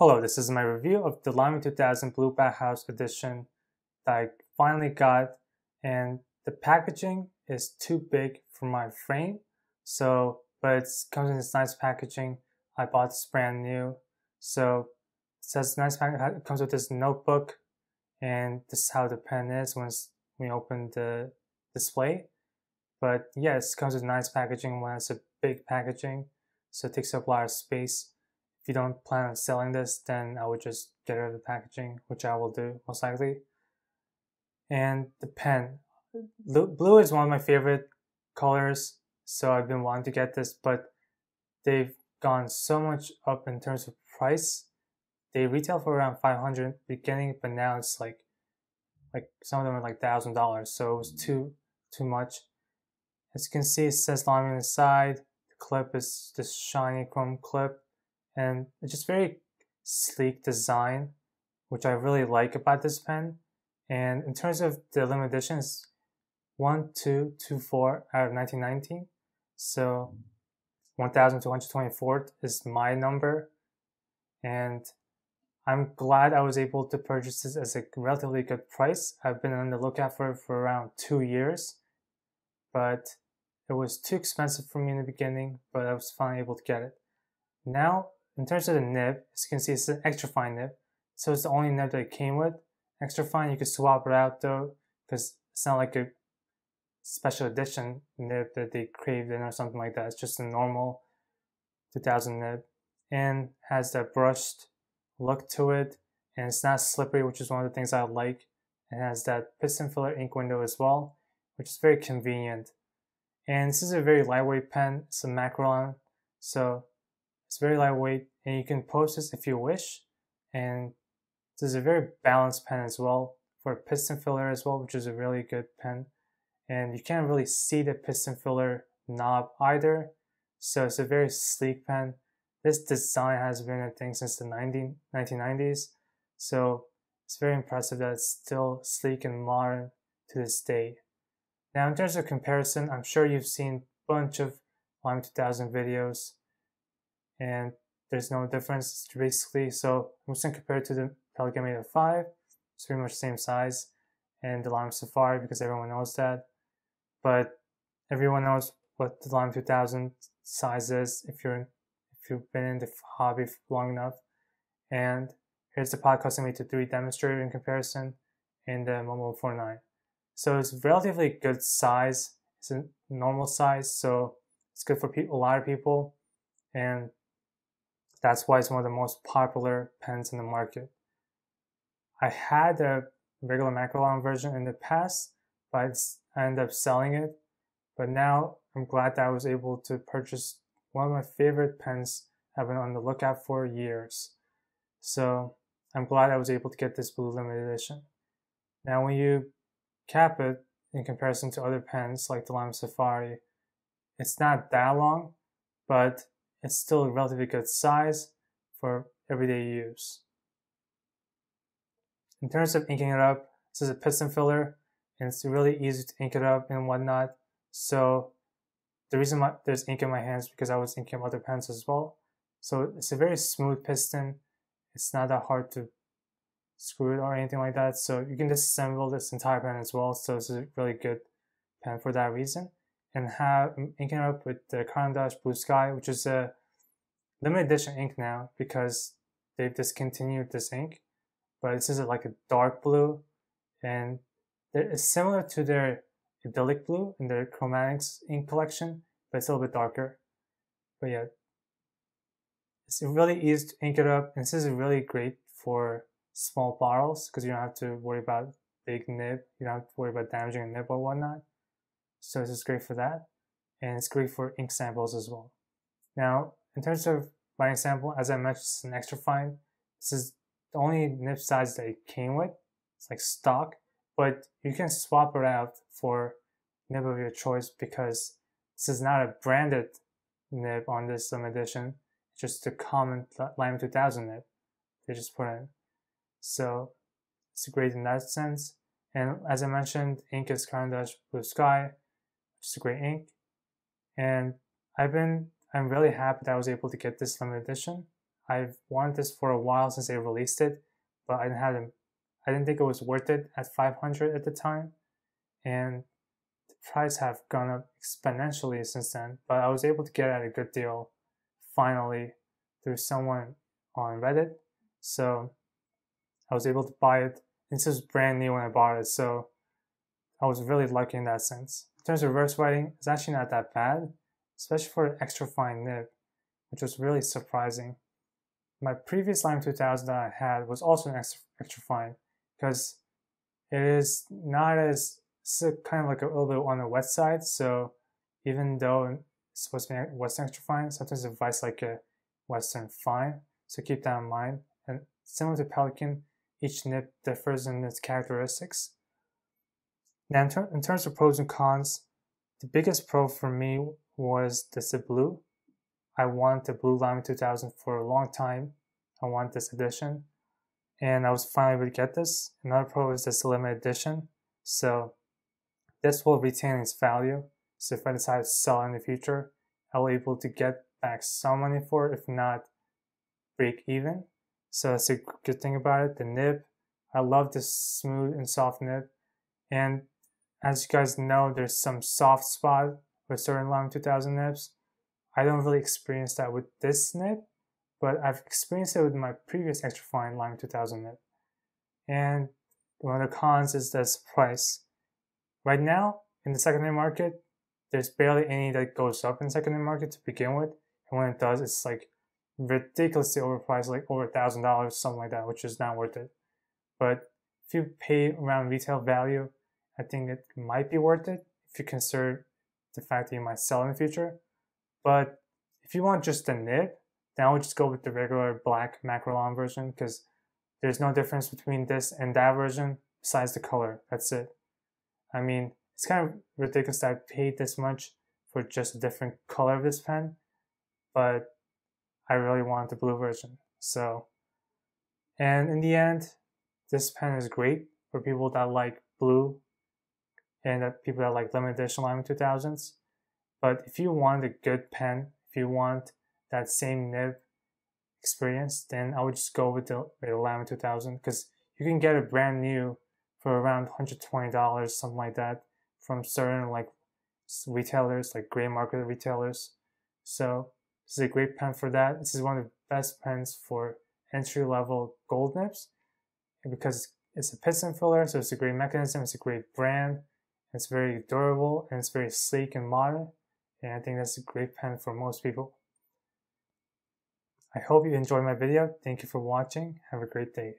Hello, this is my review of the Lamy 2000 Blue Bauhaus edition that I finally got, and the packaging is too big for my frame, but it comes in this nice packaging. I bought this brand new, so it says nice packaging. It comes with this notebook, and this is how the pen is once we open the display. But yes, it comes with nice packaging when it's a big packaging, so it takes up a lot of space. If you don't plan on selling this, then I would just get rid of the packaging, which I will do most likely. And the pen. Blue is one of my favorite colors, so I've been wanting to get this, but they've gone so much up in terms of price. They retail for around $500 beginning, but now it's like some of them are like $1,000, so it was too much. As you can see, it says Lamy on the side. The clip is this shiny chrome clip, and it's just very sleek design, which I really like about this pen. And in terms of the limited edition, it's 1224 out of 1919, so 1224 is my number, and I'm glad I was able to purchase this at a relatively good price. I've been on the lookout for it for around 2 years, but it was too expensive for me in the beginning, but I was finally able to get it. Now, in terms of the nib, as you can see, it's an extra fine nib, so it's the only nib that it came with. Extra fine, you can swap it out though, because it's not like a special edition nib that they craved in or something like that. It's just a normal 2000 nib, and has that brushed look to it, and it's not slippery, which is one of the things I like. It has that piston filler ink window as well, which is very convenient. And this is a very lightweight pen. It's a Macron, so it's very lightweight, and you can post this if you wish. And this is a very balanced pen as well, for a piston filler as well, which is a really good pen. And you can't really see the piston filler knob either, so it's a very sleek pen. This design has been a thing since the 1990s, so it's very impressive that it's still sleek and modern to this day. Now, in terms of comparison, I'm sure you've seen a bunch of Lamy 2000 videos, and there's no difference basically. So I'm just going to compare it to the Pelican Meta 5. It's pretty much the same size, and the Lamy Safari, because everyone knows that. But everyone knows what the Lamy 2000 size is if you've been in the hobby for long enough. And here's the Pod Custom 8-3 demonstrator in comparison in the Momo 49. So it's relatively good size. It's a normal size, so it's good for a lot of people, and that's why it's one of the most popular pens in the market. I had a regular Macron version in the past, but I ended up selling it. But now I'm glad that I was able to purchase one of my favorite pens I've been on the lookout for years. So I'm glad I was able to get this blue limited edition. Now, when you cap it in comparison to other pens like the Lamy Safari, it's not that long, but it's still a relatively good size for everyday use. In terms of inking it up, this is a piston filler, and it's really easy to ink it up and whatnot. So the reason why there's ink in my hands is because I was inking up other pens as well. So it's a very smooth piston. It's not that hard to screw it or anything like that. So you can disassemble this entire pen as well. So it's a really good pen for that reason. And inking it up with the Caran d'Ache Blue Sky, which is a limited edition ink now because they've discontinued this ink. But this is like a dark blue, and it's similar to their idyllic blue in their chromatics ink collection, but it's a little bit darker. But yeah, it's really easy to ink it up, and this is really great for small bottles because you don't have to worry about big nib. You don't have to worry about damaging a nib or whatnot. So this is great for that, and it's great for ink samples as well. Now, in terms of writing sample, as I mentioned, it's an extra fine. This is the only nib size that it came with. It's like stock, but you can swap it out for nib of your choice because this is not a branded nib on this limited edition. It's just a common Lamy 2000 nib they just put in. So it's great in that sense. And as I mentioned, ink is Caran d'Ache Blue Sky, which is a great ink. And I'm really happy that I was able to get this limited edition. I've wanted this for a while since they released it, but I didn't think it was worth it at 500 at the time, and the price have gone up exponentially since then. But I was able to get it at a good deal finally through someone on Reddit, so I was able to buy it. This was brand new when I bought it, so I was really lucky in that sense. In terms of reverse writing, it's actually not that bad, especially for an extra fine nib, which was really surprising. My previous Lamy 2000 that I had was also an extra fine, because it is not as, it's kind of like a little bit on the wet side, so even though it's supposed to be Western extra fine, sometimes it writes like a Western fine, so keep that in mind. And similar to Pelican, each nib differs in its characteristics. Now, in terms of pros and cons, the biggest pro for me was the blue. I wanted the blue Lamy 2000 for a long time. I want this edition, and I was finally able to get this. Another pro is this limited edition, so this will retain its value. So if I decide to sell in the future, I will be able to get back some money for it, if not break even. So that's a good thing about it. The nib, I love this smooth and soft nib, and as you guys know, there's some soft spot with certain Lamy 2000 nibs. I don't really experience that with this nib, but I've experienced it with my previous extra fine Lamy 2000 nib. And one of the cons is this price. Right now, in the secondary market, there's barely any that goes up in the secondary market to begin with. And when it does, it's like ridiculously overpriced, like over $1,000, something like that, which is not worth it. But if you pay around retail value, I think it might be worth it if you consider the fact that you might sell in the future. But if you want just the nib, then I would just go with the regular black Macrolon version, because there's no difference between this and that version besides the color. That's it. I mean, it's kind of ridiculous that I paid this much for just a different color of this pen, but I really want the blue version. So, and in the end, this pen is great for people that like blue and that people that like limited edition Lamy 2000s. But if you want a good pen, if you want that same nib experience, then I would just go with the Lamy 2000, because you can get it brand new for around $120, something like that, from certain like retailers, like gray market retailers. So this is a great pen for that. This is one of the best pens for entry-level gold nibs, because it's a piston filler, so it's a great mechanism, it's a great brand, it's very durable, and it's very sleek and modern, and I think that's a great pen for most people. I hope you enjoyed my video. Thank you for watching. Have a great day.